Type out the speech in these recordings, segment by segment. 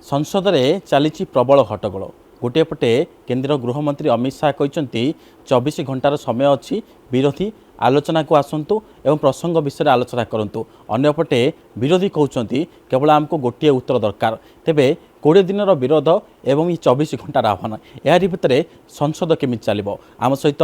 संसद में चली प्रबल हट्टगोल गोटे पटे केंद्र गृहमंत्री अमित शाह कहते 24 घंटार समय अच्छी विरोधी आलोचना को आसतु एवं प्रसंग विषय आलोचना करूँ अंपटे विरोधी कहते केवल आमको गोटे उत्तर दरकार तेबे 20 दिन विरोध एवं 24 घंटार आह्वान यार भितर संसद केमी चलो आम सहित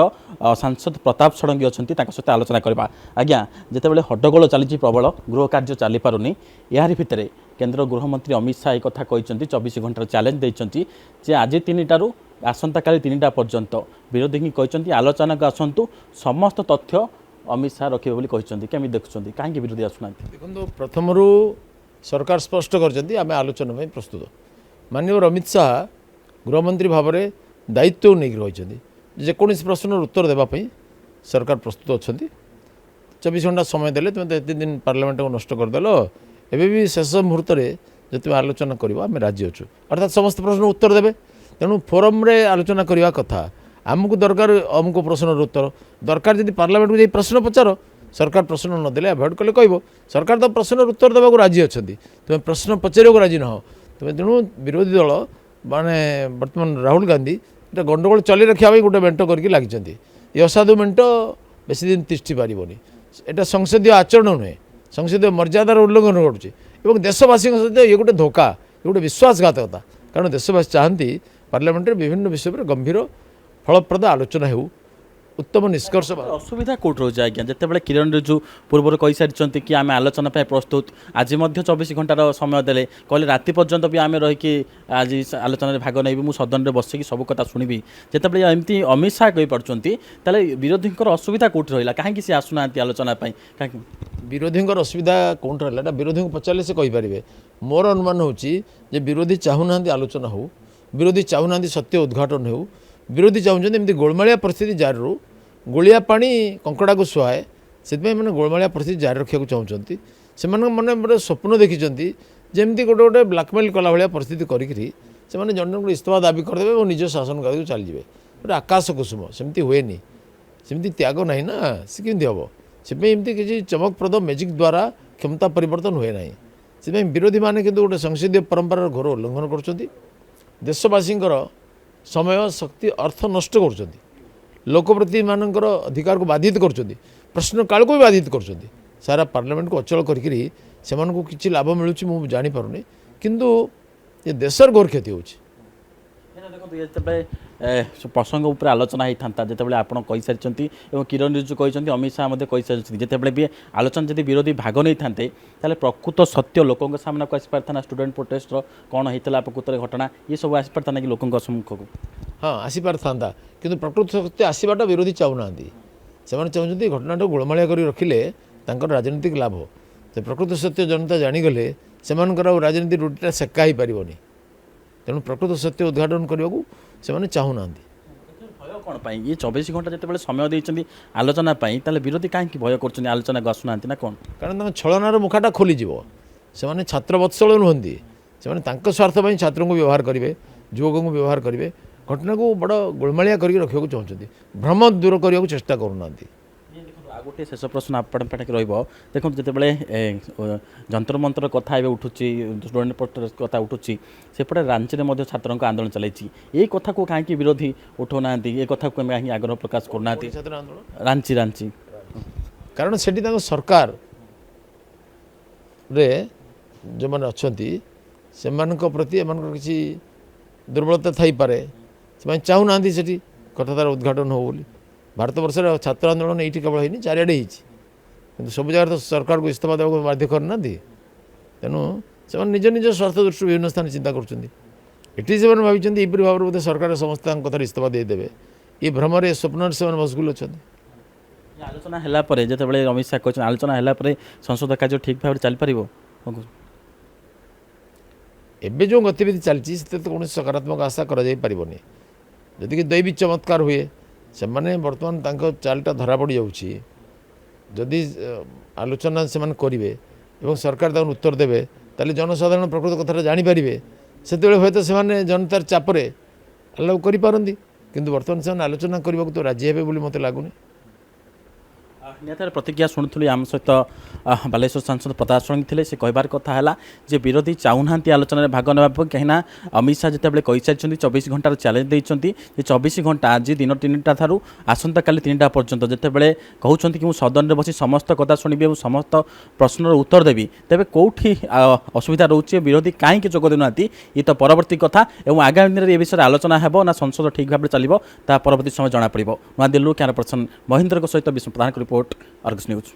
सांसद प्रताप षडंगी अच्छा सहित आलोचना करवा आज्ञा जितेबाला हट्टगोल चली प्रबल गृह कार्य चली पारुनी यार भितर केंद्र गृहमंत्री अमित शाह एक कहते 24 घंटार चैलेंज देते जे आज 3टारू आसंता काली 3टा पर्यंत विरोधी ही कहते आलोचना को आसतु समस्त तथ्य अमित शाह रखिए कहते केमी देखुं कहीं विरोधी आसुना देखो प्रथम सरकार स्पष्ट कर आलोचना में प्रस्तुत माननीय अमित शाह गृहमंत्री भाव में दायित्व नहीं रही जेकोसी प्रश्न उत्तर देवाई सरकार प्रस्तुत अच्छा 24 घंटा समय देले तुम तो 1 दिन पार्लियामेंट को नष्ट करदेल एवं भी शेष मुहूर्त जो तुम आलोचना करवा आम राजी अच्छु अर्थात समस्त प्रश्न उत्तर देवे तेणु फोरम रे आलोचना करवा कथा आमको दरकार अमुक प्रश्न उत्तर दरकार जब पार्लियामेंट को प्रश्न पचार सरकार प्रश्न नदेले अभॉइड कले कह सरकार तो प्रश्न उत्तर देवाक राजी अच्छा तुम्हें प्रश्न पचार राजी न हो तुम्हें तेणु विरोधी दल माने बर्तमान राहुल गांधी ये गंडगोल चली रखा गोटे मेट करके लगी ये असाधु मेट बेसी दिन तिष्ठि पारनी यहाँ संसदीय आचरण नुहे संसदीय मर्यादार उल्लंघन करुँचे देशवासी सहित ये गोटे धोखा ये गोटे विश्वासघातकता कारण देशवासी चाहती पार्लियामेंट विभिन्न विषय पर गंभीर फलप्रद आलोचना हो उत्तम निष्कर्ष असुविधा कौट रोचे आज्ञा जितेबाला किरण रिजिजू पूर्व कही सारी कि आम आलोचना प्रस्तुत आज 24 घंटार समय देले कहले राति पर्यंत भी आम रहीकि आज आलोचना भाग नहीं मुझे सदन में बसिक सब कथा शुणी जितेबाला एमती अमित शाह कही पार्टी विरोधी असुविधा कौट रहा कहीं सी आसुना आलोचना कहीं विरोधी असुविधा कौन रहा विरोधी को पचारे से कहींपारे मोर अनुमान होची विरोधी चाहूना आलोचना हो विरोधी चाहूना सत्य उद्घाटन हो विरोधी चाहते एमती गोलमालिया परिस्थिति जारी रू गोलिया पानी कंकड़ा को सुहाए से मैंने गोलमालिया परिस्थिति जारी रखा चाहते से मैंने गोटे स्वप्न देखी जमी गोटे गोटे ब्लाकमेल कला भाया परिस्थिति करी से जन इस्तीफा दाबी करदे और निज शासन कार्य चलीजे गोटे आकाश कुसुम सेमती हुए सेमती त्याग ना ना सी केमती हम से किसी चमकप्रद मैजिक द्वारा क्षमता परिवर्तन हुए ना से विरोधी मैंने किंतु गोटे संसदीय परंपरार घोर उल्लंघन कर देशवासी समय शक्ति अर्थ नष्ट कर लोकप्रति मानकर अधिकार को बाधित कर प्रश्न काल को भी बाधित कर सारा पार्लियामेंट को अचल करी किसी लाभ मिलूँ मुझे जानीपारूनी किंतु ये देशर घोर क्षति होची प्रसंग उपर आलोचना होता जितेबाला आप कही सारी किरण रिजिजू कहते अमित शाह कही सारी जितेबाला भी आलोचना जब विरोधी भाग नहीं था प्रकृत सत्य लोकों सामना को आसपार था स्टूडेंट प्रोटेस्ट कौन होता प्रकृत घटना ये सब आसपार था कि लोकों सम्मुख को हाँ आसीपार था कि प्रकृत सत्य आसवाटा विरोधी चाहूना से चाहते घटना गोलमालिया कर रखिले राजनीतिक लाभ तो प्रकृत सत्य जनता जाणीगले से राजनीति रुटीटा सेका ही पारनी तेणु प्रकृत सत्य उद्घाटन करने को से चाहूना भय कौन पाई ये 24 घंटा जिते समय देते आलोचना ताले विरोधी कहीं भय कर आलोचना को आसुना ना कौन कारण छलनार मुखाटा खोलीज से छात्र वत्सल नुहति से स्वार्थ छात्र को व्यवहार करेंगे युवक को व्यवहार करेंगे घटना को बड़ गोलमालिया करके रखा चाहते भ्रम दूर करने को चेष्टा करूना गोटे शेष प्रश्न आपण पाठक देखो जितेबाला जंतर मंतर कथा उठू स्टूडेंट प्रोटेस्ट कथा उठू सेपटे रांची में छात्रों आंदोलन चलाई ये कथा को कहीं विरोधी उठाऊना ये कथा को कहीं आग्रह प्रकाश करना रांची रांची कारण से सरकार रे जो मैंने अच्छा से प्रति किसी दुर्बलता थी पारे से चाहूना से कथार उद्घाटन हो बोली भारत वर्ष छात्र आंदोलन ये केवल है चारिड़े हो सब जगह तो सरकार को इस्तीफा देवा बाध्य करना तेणु से निज निज स्वार्थ दृष्टि विभिन्न स्थान चिंता करें से भाई यहपरी भाव में बोधे सरकार समस्त कथार इस्तीफा देदेवे ये भ्रम स्वप्न से मशगुल अच्छा आलोचना है जो अमित शाह कहते आलोचना है संसद कार्य ठीक भाव चल पार एवं जो गतिविधि चलती से कौन सकारात्मक आशा करनी जदि दैवी चमत्कार हुए से मैंने बर्तमान चालटा धरा पड़ जादी आलोचना से करेंगे और सरकार उत्तर देवे ताले जनसाधारण प्रकृत कथा जानीपारे से हे तो से जनतार चापरे अलाउ करपारती किंतु बर्तमान से आलोचना करने को तो राजी हे मत लगुनि ନିହାତି ପ୍ରତିକ୍ରିୟା ଶୁଣୁଥିଲି ଆମ ସହିତ ବାଲେଶ୍ୱର ସାଂସଦ ପ୍ରତାପ ଷଡ଼ଙ୍ଗୀ ଥିଲେ। ସେ କହିବାର କଥା ହେଲା ଯେ ବିରୋଧୀ ଚାହୁଁନାହାନ୍ତି ଆଲୋଚନାରେ ଭାଗ ନେବା ପାଇଁ, କାହିଁକିନା ଅମିତ ଶାହା ଯେତେବେଳେ କହିସାରିଛନ୍ତି 24 ଘଣ୍ଟାର ଚ୍ୟାଲେଞ୍ଜ ଦେଇଛନ୍ତି ଯେ 24 ଘଣ୍ଟା ଆଜି ଦିନ 3ଟା ଠାରୁ ଆସନ୍ତାକାଲି 3ଟା ପର୍ଯ୍ୟନ୍ତ ଯେତେବେଳେ କହୁଛନ୍ତି କି ମୁଁ ସଦନରେ ବସି ସମସ୍ତ କଥା ଶୁଣିବି ଏବଂ ସମସ୍ତ ପ୍ରଶ୍ନର ଉତ୍ତର ଦେବି, ତେବେ କେଉଁଠି ଅସୁବିଧା ରହୁଛି, ବିରୋଧୀ କାହିଁକି ଯୋଗ ଦେଉନାହାନ୍ତି, ଇଏ ତ ପରବର୍ତ୍ତୀ କଥା। ଏବଂ ଆଗାମୀ ଦିନରେ ଏ ବିଷୟରେ ଆଲୋଚନା ହେବ ନା ସଂସଦ ଠିକ୍ ଭାବରେ ଚାଲିବ ତାହା ପରବର୍ତ୍ତୀ ସମୟ ଜଣାପଡ଼ିବ। ନୂଆଦିଲ୍ଲୀରୁ କ୍ୟାମେରା ପର୍ସନ ମହେନ୍ଦ୍ରଙ୍କ ସହିତ ବିଷ୍ଣୁ ପ୍ରଧାନଙ୍କ ରିପୋର୍ଟ, ଅର୍ଗସ୍ ନ୍ୟୁଜ୍।